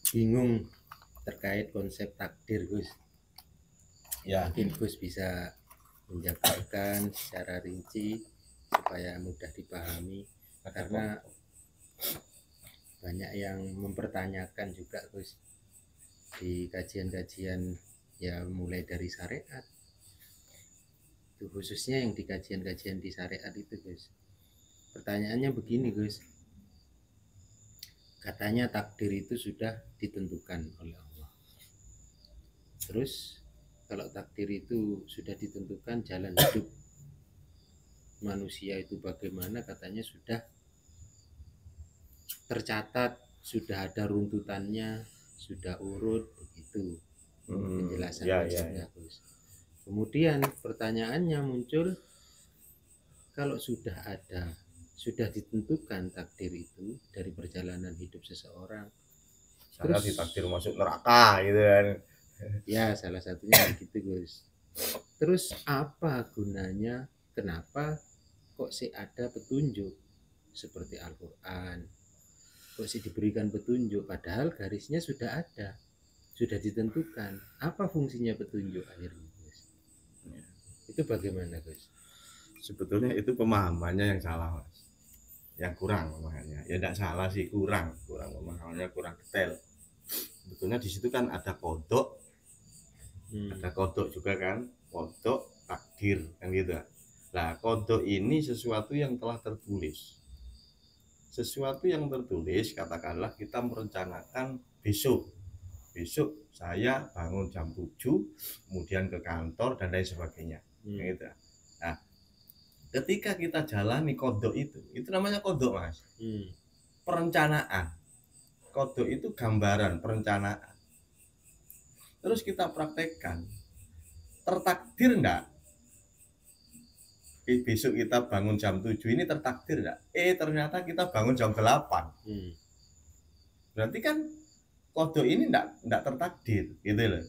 bingung terkait konsep takdir, Gus. Ya, Mungkin Gus bisa menjabarkan secara rinci supaya mudah dipahami, karena banyak yang mempertanyakan juga, Gus, di kajian-kajian ya mulai dari syariat. Itu khususnya yang di kajian-kajian di syariat itu, Gus. Pertanyaannya begini, Gus. Katanya takdir itu sudah ditentukan oleh Allah. Terus kalau takdir itu sudah ditentukan, jalan hidup manusia itu bagaimana, katanya sudah tercatat, sudah ada runtutannya, sudah urut begitu penjelasan konsepnya, Gus. Kemudian pertanyaannya muncul, kalau sudah ditentukan takdir itu dari perjalanan hidup seseorang, saya ditakdir masuk neraka gitu kan. Ya, salah satunya begitu, Gus. Terus apa gunanya, kenapa kok sih ada petunjuk seperti Al-Quran, kok sih diberikan petunjuk, padahal garisnya sudah ada, sudah ditentukan. Apa fungsinya petunjuk akhirnya, Gus? Itu bagaimana, Gus? Sebetulnya itu pemahamannya yang salah, Mas. Yang kurang pemahamannya. Ya tidak salah sih, kurang pemahamannya, kurang detail. Sebetulnya di situ kan ada kodok, ada kodok juga kan, kodok takdir kan gitu. Nah, kodok ini sesuatu yang telah tertulis. Sesuatu yang tertulis, katakanlah kita merencanakan besok saya bangun jam 7, kemudian ke kantor dan lain sebagainya. Gitu. Nah, ketika kita jalani kodok itu namanya kodok, Mas. Perencanaan. Kodok itu gambaran perencanaan. Terus kita praktekkan, tertakdir enggak? Besok kita bangun jam 7 ini tertakdir enggak? Ternyata kita bangun jam 8. Berarti kan kodok ini enggak tertakdir, gitu loh.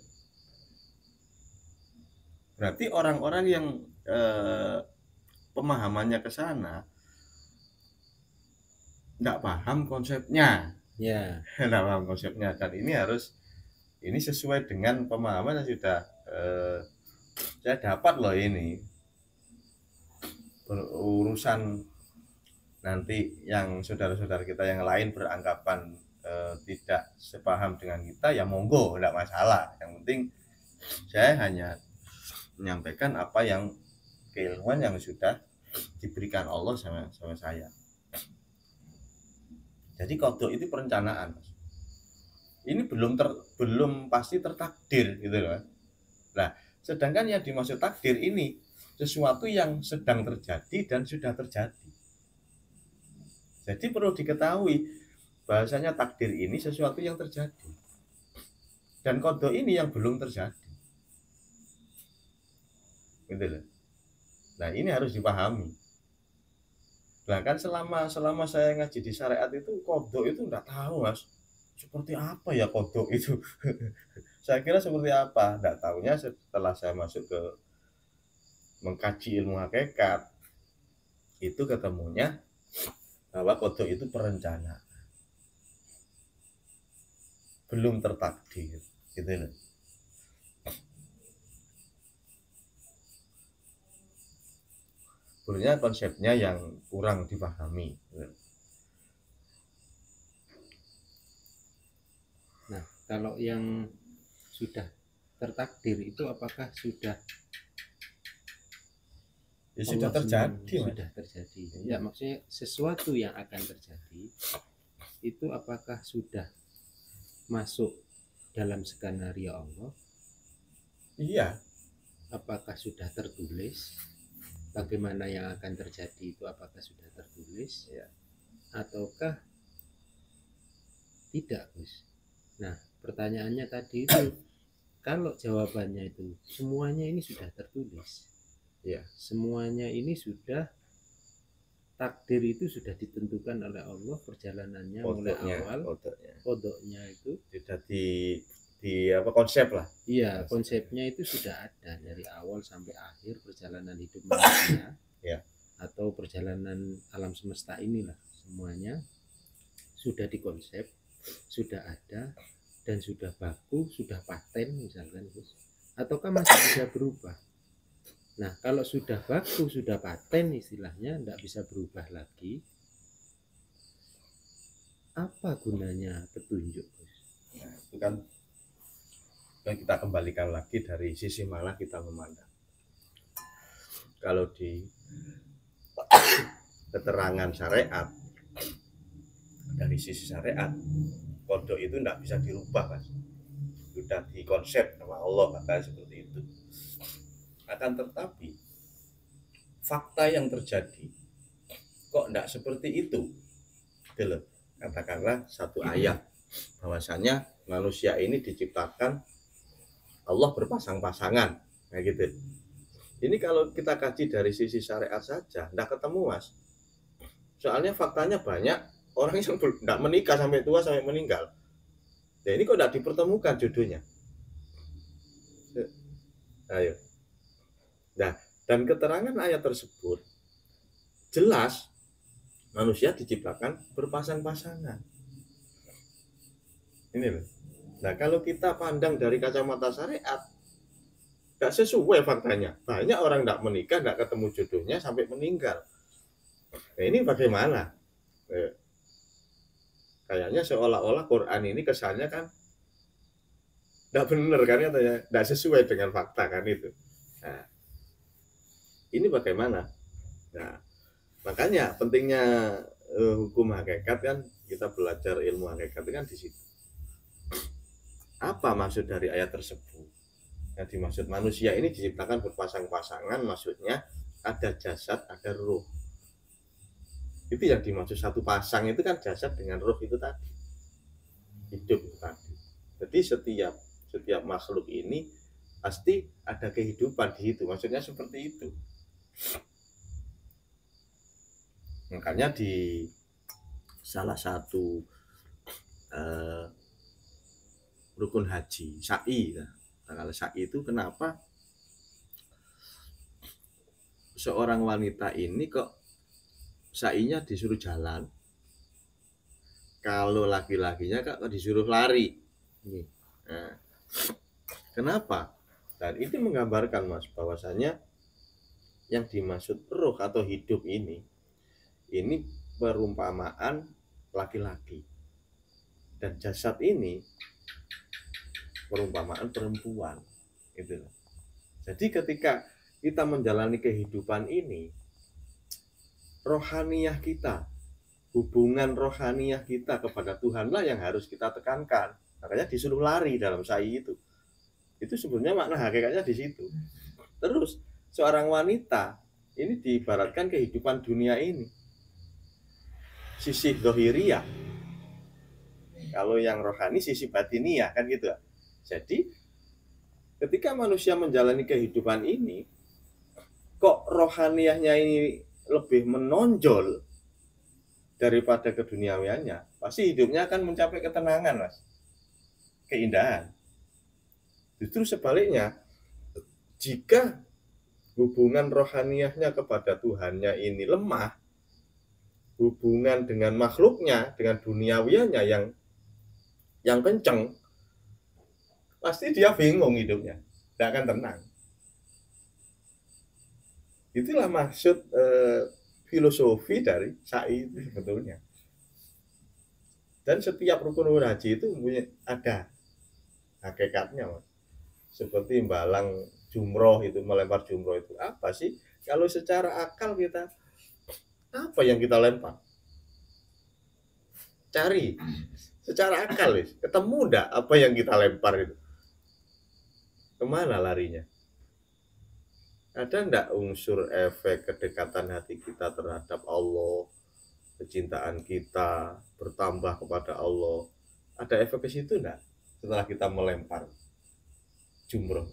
Berarti orang-orang yang pemahamannya ke sana enggak paham konsepnya. Ya. Enggak paham konsepnya, dan ini sesuai dengan pemahaman yang sudah saya dapat loh ini. Berurusan nanti yang saudara-saudara kita yang lain beranggapan tidak sepaham dengan kita, ya monggo, tidak masalah. Yang penting saya hanya menyampaikan apa yang keilmuan yang sudah diberikan Allah sama saya. Jadi kodok itu perencanaan. Ini belum pasti tertakdir gitu loh. Nah, sedangkan yang dimaksud takdir ini sesuatu yang sedang terjadi dan sudah terjadi. Jadi perlu diketahui bahasanya takdir ini sesuatu yang terjadi, dan kodok ini yang belum terjadi. Gitu loh. Nah, ini harus dipahami. Nah, kan selama saya ngaji di syariat itu, kodok itu enggak tahu, Mas. Seperti apa ya kodok itu? Saya kira seperti apa? Enggak tahunya setelah saya masuk ke mengkaji ilmu hakikat, itu ketemunya bahwa kodok itu perencanaan, belum tertakdir, gitu loh. Sebenarnya konsepnya yang kurang dipahami. Nah, kalau yang sudah tertakdir itu apakah sudah sudah terjadi? Sudah terjadi. Ya, maksudnya sesuatu yang akan terjadi itu apakah sudah masuk dalam skenario Allah? Iya. Apakah sudah tertulis? Bagaimana yang akan terjadi itu apakah sudah tertulis? Ya. Ataukah tidak, Gus? Nah, pertanyaannya tadi itu, kalau jawabannya itu semuanya ini sudah tertulis, ya, semuanya ini sudah, takdir itu sudah ditentukan oleh Allah, perjalanannya mulai awal, kodoknya itu sudah di apa, konsep lah. Iya, konsepnya itu sudah ada dari awal sampai akhir perjalanan hidup manusia. Ya. Atau perjalanan alam semesta inilah, semuanya sudah dikonsep, sudah ada dan sudah baku, sudah paten misalkan, Gus? Ataukah masih bisa berubah? Nah, kalau sudah baku, sudah paten istilahnya, tidak bisa berubah lagi, apa gunanya petunjuk, Gus? Nah, itu kan kita kembalikan lagi dari sisi mana kita memandang. Kalau di keterangan syariat, dari sisi syariat, kodok itu tidak bisa dirubah, Mas. Sudah dikonsep sama Allah, katanya seperti itu. Akan tetapi fakta yang terjadi kok tidak seperti itu. Katakanlah satu ayat bahwasanya manusia ini diciptakan Allah berpasang-pasangan, kayak gitu. Ini kalau kita kaji dari sisi syariat saja, tidak ketemu, Mas. Soalnya faktanya banyak orang yang tidak menikah sampai tua, sampai meninggal. Nah, ini kok tidak dipertemukan jodohnya. Ayo. Nah, dan keterangan ayat tersebut jelas manusia diciptakan berpasang-pasangan. Ini loh. Nah, kalau kita pandang dari kacamata syariat, tidak sesuai faktanya. Banyak orang tidak menikah, tidak ketemu jodohnya sampai meninggal. Nah, ini bagaimana? Kayaknya seolah-olah Quran ini kesannya kan tidak benar kan, katanya tidak sesuai dengan fakta kan itu. Nah, ini bagaimana? Nah, makanya pentingnya hukum hakikat kan, kita belajar ilmu hakikat kan di situ. Apa maksud dari ayat tersebut? Yang dimaksud manusia ini diciptakan berpasang-pasangan, maksudnya ada jasad, ada ruh. Itu yang dimaksud satu pasang itu kan jasad dengan ruh itu tadi. Hidup itu tadi. Jadi setiap makhluk ini pasti ada kehidupan di situ. Maksudnya seperti itu. Makanya di salah satu rukun haji, sa'i. Nah, kalau sa'i itu kenapa seorang wanita ini kok sa'inya disuruh jalan, kalau laki-lakinya kok disuruh lari. Nah, kenapa? Dan itu menggambarkan, Mas, bahwasanya yang dimaksud ruh atau hidup ini perumpamaan laki-laki, dan jasad ini perumpamaan perempuan. Gitu. Jadi ketika kita menjalani kehidupan ini, rohaniyah kita, hubungan rohaniyah kita kepada Tuhanlah yang harus kita tekankan. Makanya disuruh lari dalam sa'i itu. Itu sebenarnya makna hakikatnya di situ. Terus seorang wanita ini diibaratkan kehidupan dunia ini, sisi zahiriyah. Kalau yang rohani sisi batiniyah kan gitu. Jadi ketika manusia menjalani kehidupan ini, kok rohaniyahnya ini lebih menonjol daripada keduniawiannya, pasti hidupnya akan mencapai ketenangan, Mas, keindahan. Justru sebaliknya, jika hubungan rohaniyahnya kepada Tuhannya ini lemah, hubungan dengan makhluknya, dengan duniawiannya yang kenceng, pasti dia bingung hidupnya, tidak akan tenang. Itulah maksud filosofi dari sa'i itu sebetulnya. Dan setiap rukun haji itu ada hakikatnya, Mas. Seperti balang jumroh itu, melempar jumroh itu apa sih? Kalau secara akal kita, apa yang kita lempar? Cari secara akal, ketemu enggak apa yang kita lempar itu? Kemana larinya? Ada enggak unsur efek kedekatan hati kita terhadap Allah, kecintaan kita bertambah kepada Allah? Ada efek ke situ enggak setelah kita melempar jumroh?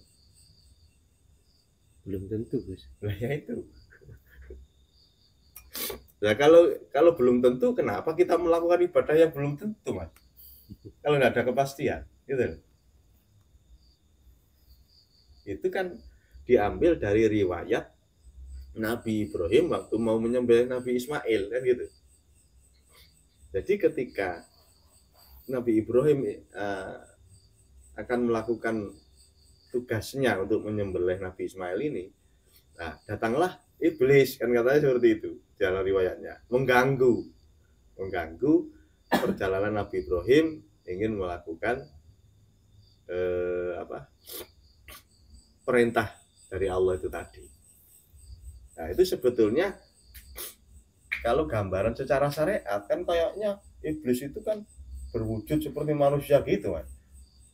Belum tentu, Gus. Nah, ya itu. Nah, kalau belum tentu, kenapa kita melakukan ibadah yang belum tentu, Mas? Kalau nggak ada kepastian, gitu. Itu kan diambil dari riwayat Nabi Ibrahim waktu mau menyembelih Nabi Ismail, kan gitu. Jadi ketika Nabi Ibrahim akan melakukan tugasnya untuk menyembelih Nabi Ismail ini, nah datanglah iblis, kan katanya seperti itu dalam riwayatnya, mengganggu perjalanan Nabi Ibrahim ingin melakukan perintah dari Allah itu tadi. Nah itu sebetulnya kalau gambaran secara syariat kan kayaknya iblis itu kan berwujud seperti manusia gitu kan,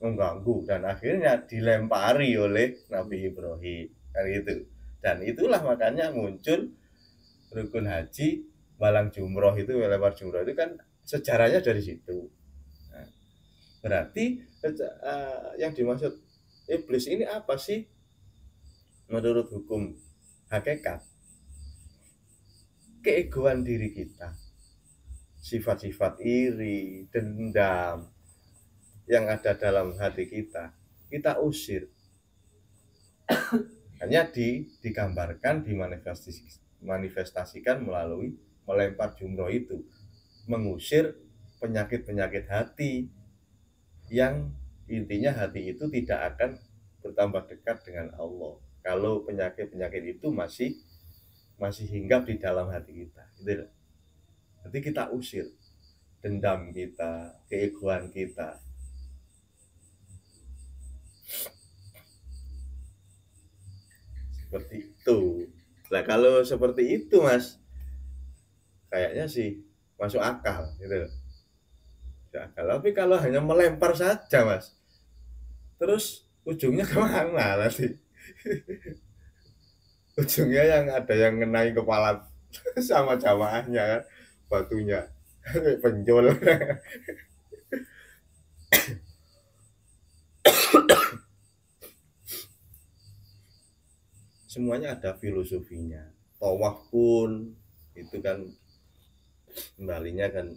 mengganggu, dan akhirnya dilempari oleh Nabi Ibrahim kan gitu. Dan itulah makanya muncul rukun haji, balang jumroh itu, lempar jumroh itu kan sejarahnya dari situ. Nah, berarti yang dimaksud iblis ini apa sih menurut hukum hakikat? Keegoan diri kita, sifat-sifat iri, dendam yang ada dalam hati kita usir. Hanya digambarkan, dimanifestasikan melalui melempar jumroh itu, mengusir penyakit-penyakit hati yang intinya hati itu tidak akan bertambah dekat dengan Allah kalau penyakit-penyakit itu masih hinggap di dalam hati kita. Gitu. Jadi kita usir dendam kita, keegoan kita. Seperti itu. Nah kalau seperti itu Mas, kayaknya sih masuk akal gitu. Tapi kalau hanya melempar saja Mas, terus ujungnya kemana nanti? Ujungnya yang ada yang ngenai kepala sama jamaahnya kan, batunya penjol. Semuanya ada filosofinya. Tawaf pun itu kan kembalinya kan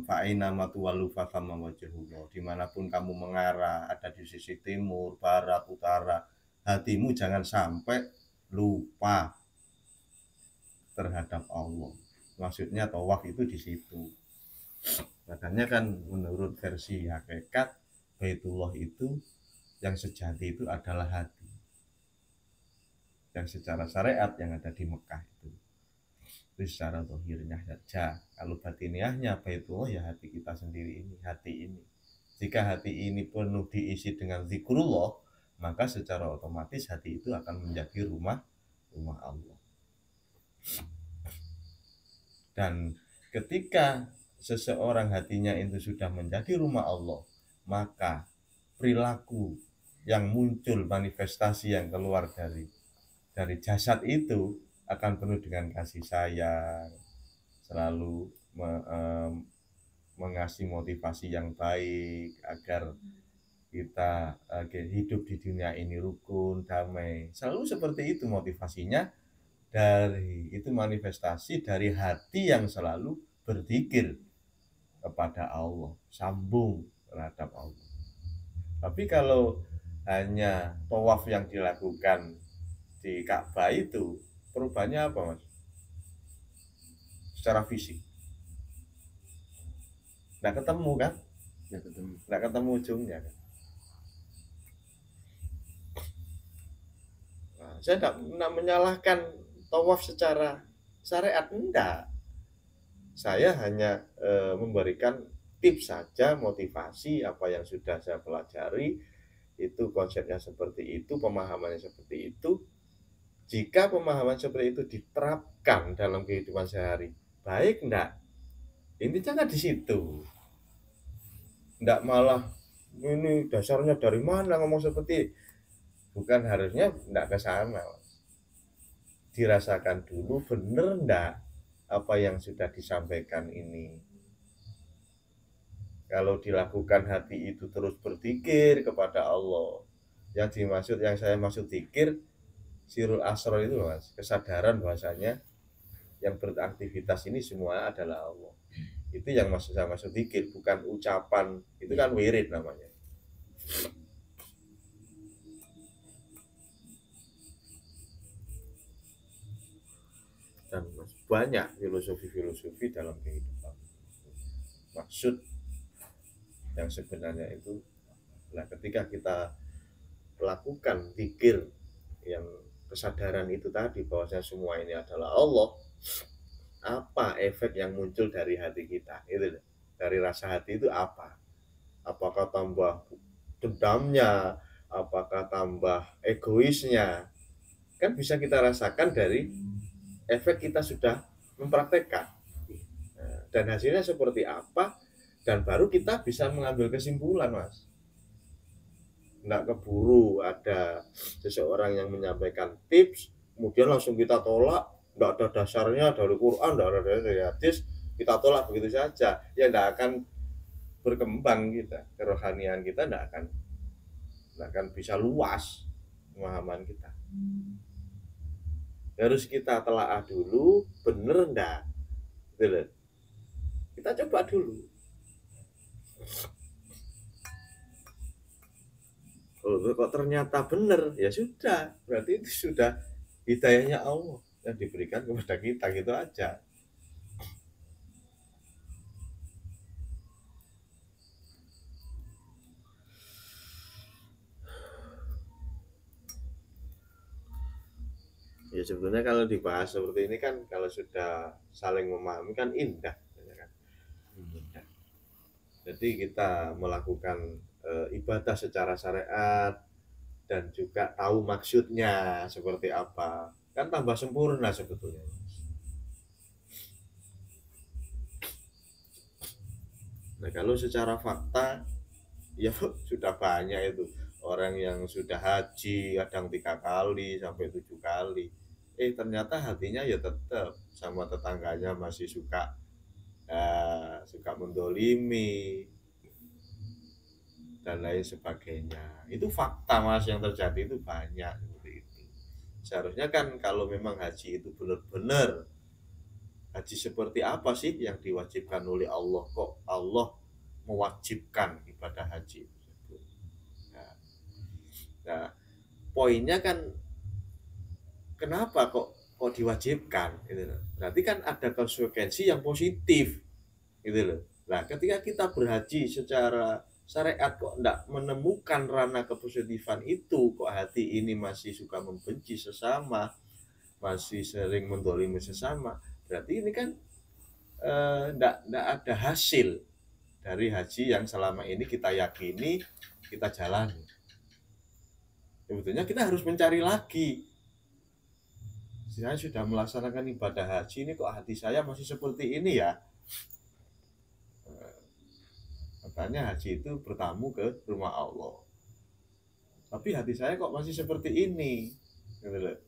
fa'ina matuwalu fasama wajhullah, dimanapun kamu mengarah, ada di sisi timur, barat, utara, hatimu jangan sampai lupa terhadap Allah. Maksudnya tawaf itu di situ. Makanya kan menurut versi hakikat Baitullah itu yang sejati itu adalah hati. Yang secara syariat yang ada di Mekah itu secara zahirnya saja. Kalau batiniahnya Baitullah ya hati kita sendiri ini, hati ini. Jika hati ini penuh diisi dengan zikrullah, maka secara otomatis hati itu akan menjadi rumah Allah. Dan ketika seseorang hatinya itu sudah menjadi rumah Allah, maka perilaku yang muncul, manifestasi yang keluar dari jasad itu akan penuh dengan kasih sayang, selalu mengasih motivasi yang baik agar kita hidup di dunia ini rukun, damai. Selalu seperti itu motivasinya, dari itu manifestasi dari hati yang selalu berzikir kepada Allah, sambung terhadap Allah. Tapi kalau hanya tawaf yang dilakukan di Ka'bah itu, perubahannya apa Mas? Secara fisik nggak ketemu kan? Nggak ketemu ujungnya kan? Nah, saya tidak menyalahkan tawaf secara syariat, enggak. Saya hanya memberikan tips saja, motivasi apa yang sudah saya pelajari, itu konsepnya seperti itu, pemahamannya seperti itu. Jika pemahaman seperti itu diterapkan dalam kehidupan sehari, baik enggak? Intinya kan di situ. Enggak malah ini dasarnya dari mana ngomong seperti, bukan, harusnya enggak ke sana. Dirasakan dulu bener enggak apa yang sudah disampaikan ini. Kalau dilakukan hati itu terus berzikir kepada Allah. Yang saya maksud zikir sirul asrar itu Mas, kesadaran bahwasanya yang beraktivitas ini semua adalah Allah. Itu yang saya maksud zikir, bukan ucapan. Itu kan wirid namanya. Dan banyak filosofi dalam kehidupan. Maksud yang sebenarnya itu. Nah, ketika kita melakukan zikir yang kesadaran itu tadi bahwasanya semua ini adalah Allah, apa efek yang muncul dari hati kita itu loh. Dari rasa hati itu apa? Apakah tambah dendamnya, apakah tambah egoisnya, kan bisa kita rasakan dari efek kita sudah mempraktekkan. Nah, dan hasilnya seperti apa, dan baru kita bisa mengambil kesimpulan, Mas. Nggak keburu ada seseorang yang menyampaikan tips kemudian langsung kita tolak, nggak ada dasarnya dari Quran, nggak ada dasarnya dari hadis, kita tolak begitu saja, ya nggak akan berkembang kita, kerohanian kita nggak akan bisa luas pemahaman kita. Harus kita telaah dulu, bener nggak, gitu. Kita coba dulu. Oh, kok ternyata benar, ya sudah, berarti itu sudah hidayahnya Allah yang diberikan kepada kita, gitu aja. Ya sebetulnya kalau dibahas seperti ini kan, kalau sudah saling memahami kan indah, ya kan? Indah. Jadi kita melakukan ibadah secara syariat dan juga tahu maksudnya seperti apa, kan tambah sempurna sebetulnya. Nah, kalau secara fakta ya sudah banyak itu orang yang sudah haji kadang 3 kali sampai 7 kali, ternyata hatinya ya tetap sama tetangganya masih suka mendolimi dan lain sebagainya. Itu fakta, Mas, yang terjadi itu banyak seperti itu. Seharusnya kan kalau memang haji itu benar-benar haji seperti apa sih yang diwajibkan oleh Allah, kok Allah mewajibkan ibadah haji tersebut. Nah, poinnya kan kenapa kok diwajibkan gitu loh. Berarti kan ada konsekuensi yang positif gitu loh. Nah, ketika kita berhaji secara syariat kok enggak menemukan ranah kepositifan itu, kok hati ini masih suka membenci sesama, masih sering mendolimi sesama, berarti ini kan enggak ada hasil dari haji yang selama ini kita yakini, kita jalani. Sebetulnya kita harus mencari lagi. Saya sudah melaksanakan ibadah haji ini, kok hati saya masih seperti ini ya. Makanya haji itu bertamu ke rumah Allah. Tapi hati saya kok masih seperti ini. Gitu loh.